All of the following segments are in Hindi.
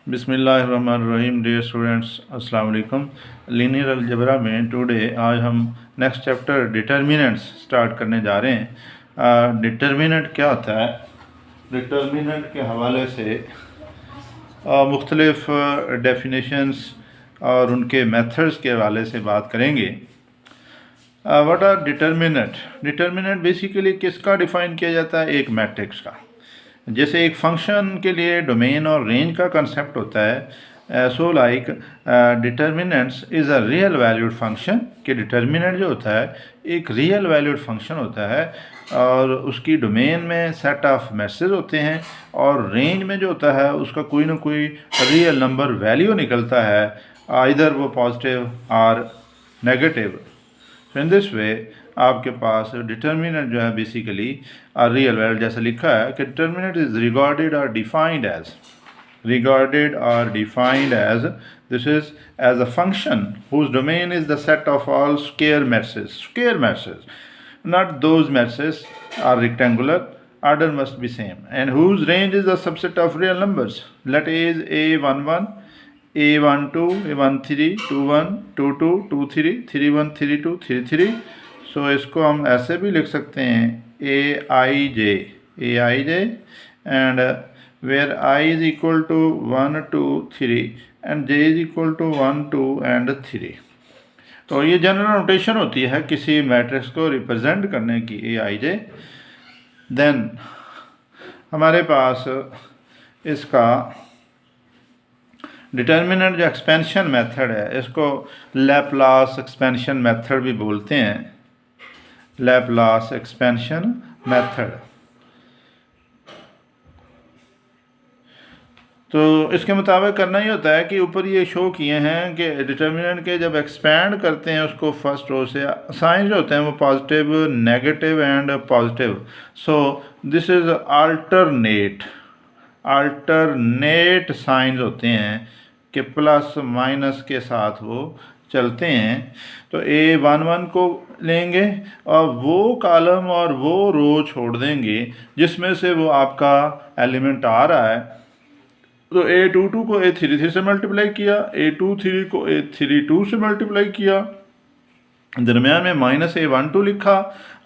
बिस्मिल्लाहिर्रहमानिर्रहीम। डियर स्टूडेंट्स, अस्सलाम वालेकुम। लीनियर अलजेब्रा में टुडे आज हम नेक्स्ट चैप्टर डिटर्मिनेंट्स स्टार्ट करने जा रहे हैं। डिटर्मिनेंट क्या होता है? डिटर्मिनेंट के हवाले से मुख्तलिफ डेफिनेशंस और उनके मेथड्स के हवाले से बात करेंगे। What are determinant? Determinant basically किसका डिफ़ाइन किया जाता है? एक मैट्रिक्स का। जैसे एक फंक्शन के लिए डोमेन और रेंज का कंसेप्ट होता है, so like determinants is a real valued function. कि डिटर्मिनेंट जो होता है एक रियल वैल्यूड फंक्शन होता है और उसकी डोमेन में सेट ऑफ मैसेज होते हैं और रेंज में जो होता है उसका कोई ना कोई रियल नंबर वैल्यू निकलता है, इधर वो पॉजिटिव और नेगेटिव। इन दिस वे आपके पास डिटर्मिनेंट जो है बेसिकली रियल वैल्यू, जैसा लिखा है कि डिटर्मिनेंट इज रिगार्डेड और defined as this is as a function whose domain is the set of all square masses, not those masses are rectangular, order must be same, and whose range is the subset of real numbers. Let A is A11, A12, A13, 21, 22, 23, 31, 32, 33। So इसको हम ऐसे भी लिख सकते हैं a i j and where i is equal to 1, 2, 3 and j is equal to 1, 2 and 3। तो ये जनरल नोटेशन होती है किसी मैट्रिक्स को रिप्रेजेंट करने की, ए आई जे। देन हमारे पास इसका डिटर्मिनेंट जो एक्सपेंशन मेथड है, इसको लैप्लास एक्सपेंशन मेथड भी बोलते हैं। Laplace expansion method. तो इसके मुताबिक करना ही होता है कि ऊपर ये शो किए हैं कि डिटर्मिनेंट के जब एक्सपेंड करते हैं उसको फर्स्ट रो से, साइन जो होते हैं वो positive, negative and positive. So this is alternate science होते हैं कि प्लस माइनस के साथ वो चलते हैं। तो A11 को लेंगे और वो कॉलम और वो रो छोड़ देंगे जिसमें से वो आपका एलिमेंट आ रहा है। तो A22 को A33 से मल्टीप्लाई किया, A23 को A32 से मल्टीप्लाई किया, दरमियान में माइनस A12 लिखा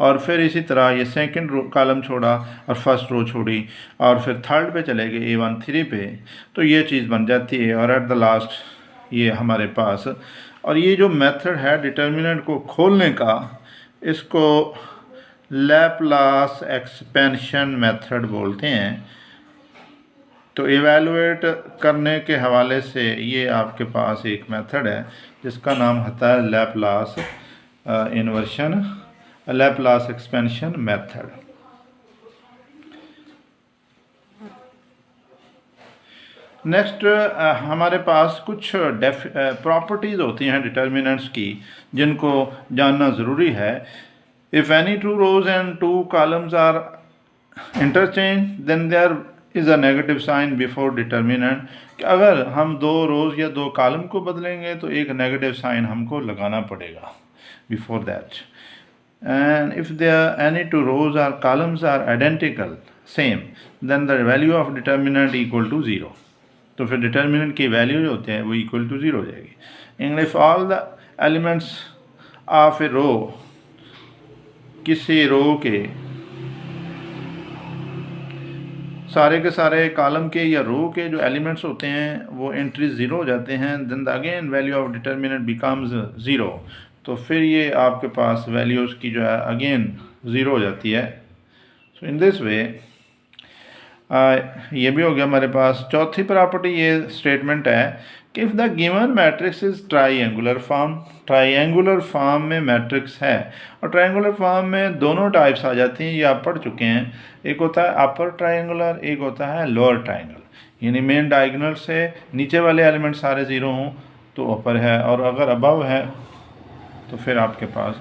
और फिर इसी तरह ये सेकंड रो कॉलम छोड़ा और फर्स्ट रो छोड़ी और फिर थर्ड पे चले गए A13 पे। तो ये चीज़ बन जाती है और एट द लास्ट ये हमारे पास। और ये जो मेथड है डिटर्मिनेंट को खोलने का, इसको लैप्लास एक्सपेंशन मेथड बोलते हैं। तो इवेलुएट करने के हवाले से ये आपके पास एक मेथड है जिसका नाम होता है Laplace inversion, Laplace expansion method. Next हमारे पास कुछ प्रॉपर्टीज़ होती हैं डिटर्मिनेंट्स की जिनको जानना ज़रूरी है। If any two rows and two columns are interchange then there is a negative sign before determinant. कि अगर हम दो रोज़ या दो कॉलम को बदलेंगे तो एक नेगेटिव साइन हमको लगाना पड़ेगा before that. And if there any two rows are columns are identical same then the value of determinant equal to 0। तो फिर डिटर्मिनेंट की वैल्यू जो होती है वो इक्वल टू 0 हो जाएगी। In if all the elements of a row, किसी रो के सारे के सारे कॉलम के या रो के जो एलिमेंट्स होते हैं वो एंट्री 0 हो जाते हैं, then the again value of determinant becomes 0। तो फिर ये आपके पास वैल्यूज़ की जो है अगेन 0 हो जाती है। सो इन दिस वे ये भी हो गया हमारे पास। चौथी प्रॉपर्टी ये स्टेटमेंट है कि if the given matrix is triangular form में मैट्रिक्स है। और ट्राइंगुलर फॉर्म में दोनों टाइप्स आ जाती हैं, ये आप पढ़ चुके हैं। एक होता है अपर ट्राइंगुलर, एक होता है लोअर ट्राइंगुलर। यानी मेन डायगोनल से नीचे वाले एलिमेंट सारे 0 हों तो अपर है और अगर अबव है तो फिर आपके पास,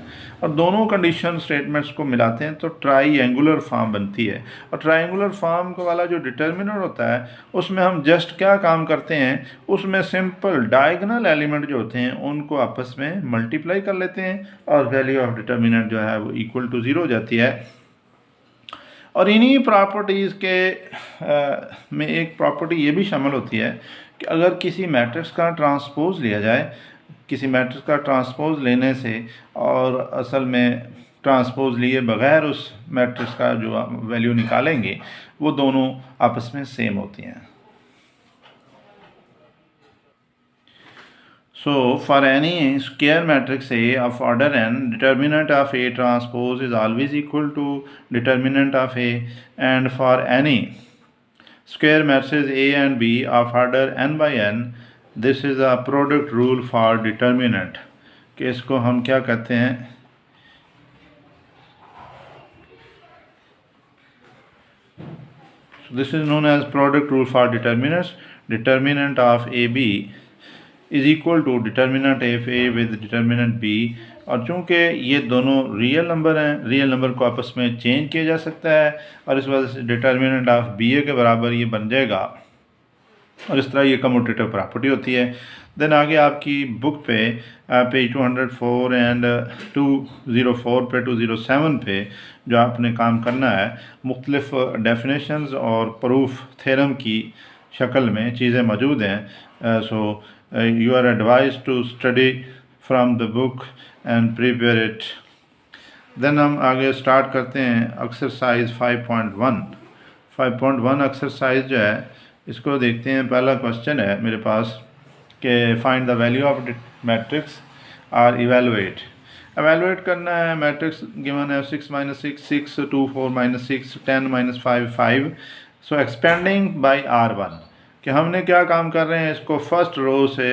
और दोनों कंडीशन स्टेटमेंट्स को मिलाते हैं तो ट्राइंगुलर फॉर्म बनती है। और ट्राइंगुलर फॉर्म वाला जो डिटर्मिनेंट होता है उसमें हम जस्ट क्या काम करते हैं, उसमें सिंपल डायगोनल एलिमेंट जो होते हैं उनको आपस में मल्टीप्लाई कर लेते हैं और वैल्यू ऑफ डिटर्मिनेंट जो है वो इक्वल टू 0 हो जाती है। और इन्हीं प्रॉपर्टीज़ के में एक प्रॉपर्टी ये भी शामिल होती है कि अगर किसी मैट्रिक्स का ट्रांसपोज लिया जाए, किसी मैट्रिक्स का ट्रांसपोज लेने से और असल में ट्रांसपोज लिए बगैर उस मैट्रिक्स का जो वैल्यू निकालेंगे वो दोनों आपस में सेम होती हैं। So for any square matrix A of order n, determinant of A transpose is always equal to determinant of A, and for any square matrices A and B of order n by n, this is a product rule for determinant, कि इसको हम क्या कहते हैं, so this is known as product rule for determinants. Determinant of AB is equal to determinant of A with determinant B, और चूँकि ये दोनों रियल नंबर हैं, रियल नंबर को आपस में चेंज किया जा सकता है और इस वजह से डिटर्मिनेंट ऑफ बी ए के बराबर ये बन जाएगा, और इस तरह ये कम्यूटेटिव प्रॉपर्टी होती है। देन आगे आपकी बुक पे पेज 204 एंड 204 पे 207 पे जो आपने काम करना है, मुख्तलिफ डेफिनेशंस और प्रूफ थ्योरम की शक्ल में चीज़ें मौजूद हैं। सो you are advised to study from the book and prepare it. Then हम आगे स्टार्ट करते हैं एक्सरसाइज 5.1। 5.1 एक्सरसाइज जो है इसको देखते हैं। पहला क्वेश्चन है मेरे पास कि find the value of matrix और एवेलुएट करना है। मैट्रिक्स गिवन है 6 - 6 6 2 4 - 6 10 - 5 5। सो एक्सपेंडिंग बाय R1 कि हमने क्या काम कर रहे हैं, इसको फर्स्ट रो से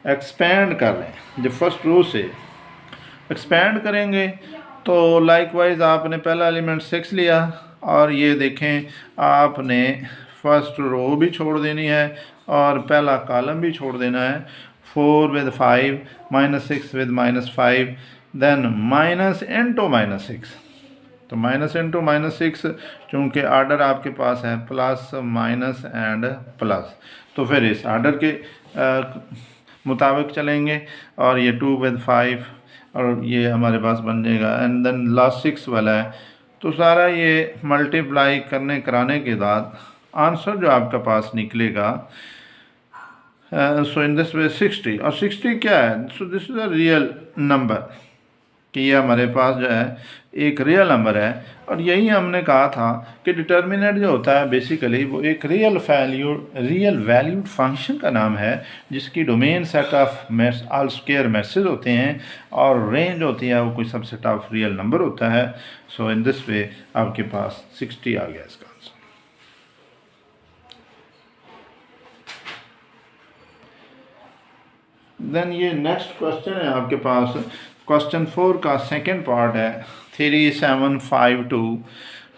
एक्सपेंड कर रहे हैं। जब फर्स्ट रो से एक्सपेंड करेंगे तो लाइकवाइज आपने पहला एलिमेंट 6 लिया और ये देखें आपने फर्स्ट रो भी छोड़ देनी है और पहला कॉलम भी छोड़ देना है। 4 with 5 -6 with -5 then minus into -6। तो माइनस इंटू -6 चूँकि आर्डर आपके पास है प्लस माइनस एंड प्लस, तो फिर इस आर्डर के मुताबिक चलेंगे और ये 2 with 5 और ये हमारे पास बन जाएगा एंड देन लास्ट 6 वाला है। तो सारा ये मल्टीप्लाई कराने के बाद आंसर जो आपका पास निकलेगा, सो इन दिस वे 60। और 60 क्या है, so this is a real number, कि ये हमारे पास जो है एक रियल नंबर है। और यही हमने कहा था कि डिटर्मिनेंट जो होता है बेसिकली वो एक रियल वैल्यूड फंक्शन का नाम है जिसकी domain set of all square matrices होते हैं और रेंज होती है वो कोई सबसेट ऑफ रियल नंबर होता है। सो इन दिस वे आपके पास 60 आ गया इसका आंसर। देन ये नेक्स्ट क्वेश्चन है आपके पास, क्वेश्चन 4 का सेकंड पार्ट है 3 7 5 2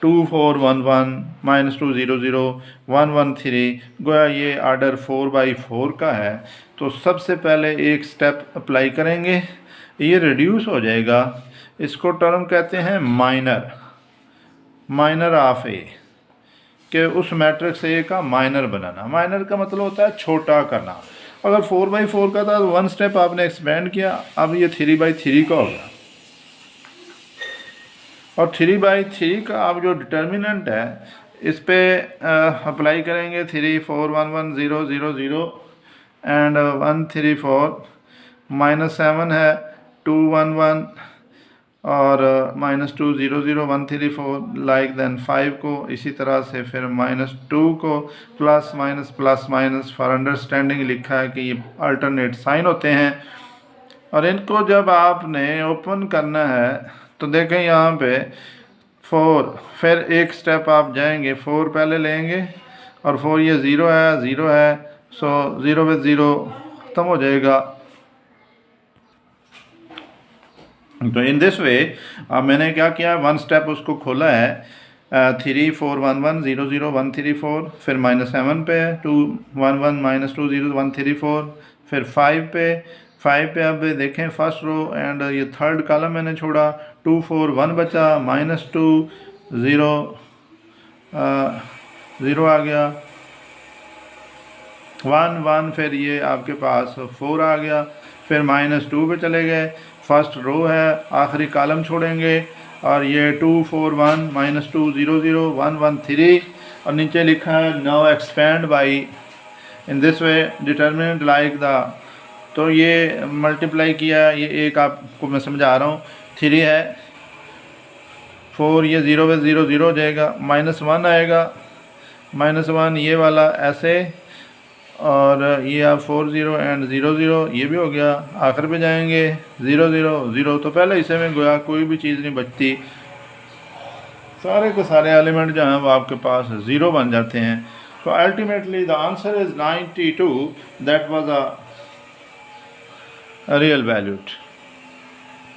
2 4 1 1 -2 0 0 1 1 3। गोया ये आर्डर 4/4 का है। तो सबसे पहले एक स्टेप अप्लाई करेंगे, ये रिड्यूस हो जाएगा। इसको टर्म कहते हैं माइनर ऑफ ए, कि उस मैट्रिक्स ए का माइनर बनाना। माइनर का मतलब होता है छोटा करना। अगर 4/4 का था तो 1 स्टेप आपने एक्सपेंड किया, अब ये 3/3 का होगा। और 3/3 का अब जो डिटर्मिनेंट है इस पे अप्लाई करेंगे 3 4 1 1 0 0 0 एंड 1 3 4 -7 है 2 1 1 और -2 0 0 1 3 4 लाइक देन 5 को इसी तरह से फिर -2 को प्लस माइनस फॉर अंडरस्टैंडिंग लिखा है कि ये अल्टरनेट साइन होते हैं। और इनको जब आपने ओपन करना है तो देखें यहाँ पे 4, फिर एक स्टेप आप जाएंगे 4 पहले लेंगे और 4 ये 0 है, सो 0 with 0 ख़त्म हो जाएगा। तो इन दिस वे अब मैंने क्या किया, 1 स्टेप उसको खोला है 3 4 1 1 0 0 1 3 4, फिर -7 पे 2 1 1 -2 0 1 3 4, फिर 5 पे अब देखें फर्स्ट रो एंड ये थर्ड कॉलम मैंने छोड़ा 2 4 1 बचा -2 0 0 आ गया 1 1, फिर ये आपके पास 4 आ गया, फिर -2 पे चले गए। फर्स्ट रो है, आखिरी कॉलम छोड़ेंगे और ये 2 4 1 -2 0 0 1 1 3 और नीचे लिखा है now expand by in this way determinant like the, तो ये मल्टीप्लाई किया, ये एक आपको मैं समझा रहा हूँ, 3 है 4, ये 0 पे 0 0 हो जाएगा, -1 आएगा, -1 ये वाला ऐसे, और ये आप 4 0 एंड 0 0 ये भी हो गया, आखिर पे जाएंगे 0 0 0, तो पहले हिस्से में गोया कोई भी चीज़ नहीं बचती, सारे के सारे एलिमेंट जो हैं वो आपके पास 0 बन जाते हैं। तो ultimately the answer is 92, that was a real valued.